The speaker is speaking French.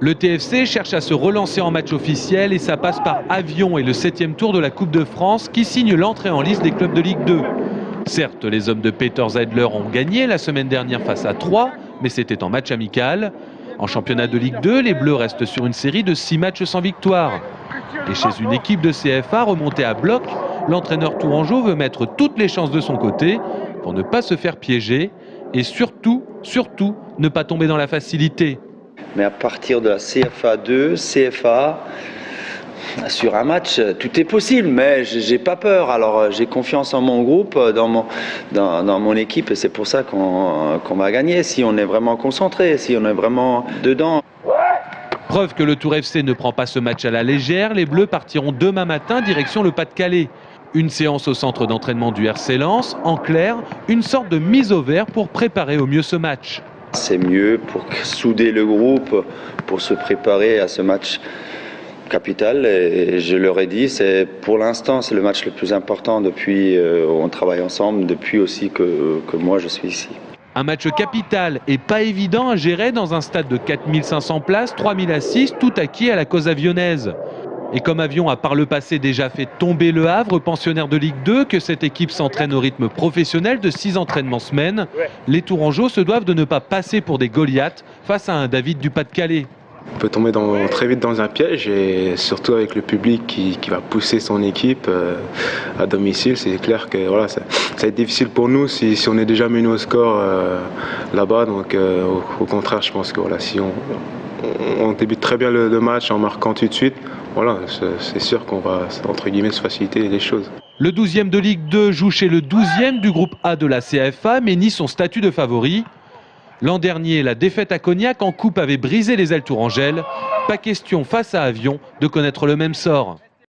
Le TFC cherche à se relancer en match officiel et ça passe par Avion et le 7e tour de la Coupe de France qui signe l'entrée en liste des clubs de Ligue 2. Certes, les hommes de Peter Zeidler ont gagné la semaine dernière face à Troyes, mais c'était en match amical. En championnat de Ligue 2, les Bleus restent sur une série de 6 matchs sans victoire. Et chez une équipe de CFA remontée à bloc, l'entraîneur tourangeau veut mettre toutes les chances de son côté pour ne pas se faire piéger et surtout ne pas tomber dans la facilité. Mais à partir de la CFA 2, CFA, sur un match, tout est possible, mais j'ai pas peur. Alors j'ai confiance en mon groupe, dans mon équipe, et c'est pour ça qu'on va gagner, si on est vraiment concentré, si on est vraiment dedans. Preuve que le Tour FC ne prend pas ce match à la légère, les Bleus partiront demain matin direction le Pas-de-Calais. Une séance au centre d'entraînement du RC Lens, en clair, une sorte de mise au vert pour préparer au mieux ce match. C'est mieux pour souder le groupe, pour se préparer à ce match capital. Et je leur ai dit, pour l'instant, c'est le match le plus important depuis, on travaille ensemble, depuis aussi que moi je suis ici. Un match capital et pas évident à gérer dans un stade de 4500 places, 3000 assises, tout acquis à la cause avionnaise. Et comme Avion a par le passé déjà fait tomber Le Havre, pensionnaire de Ligue 2, que cette équipe s'entraîne au rythme professionnel de 6 entraînements semaine, les Tourangeaux se doivent de ne pas passer pour des Goliaths face à un David du Pas-de-Calais. On peut tomber très vite dans un piège, et surtout avec le public qui va pousser son équipe à domicile. C'est clair que voilà, ça va être difficile pour nous si on est déjà mené au score là-bas. Donc au contraire, je pense que voilà, si on débute très bien le match en marquant tout de suite, voilà, c'est sûr qu'on va, entre guillemets, se faciliter les choses. Le 12e de Ligue 2 joue chez le 12e du groupe A de la CFA, mais nie son statut de favori. L'an dernier, la défaite à Cognac en coupe avait brisé les ailes tourangelles. Pas question face à Avion de connaître le même sort.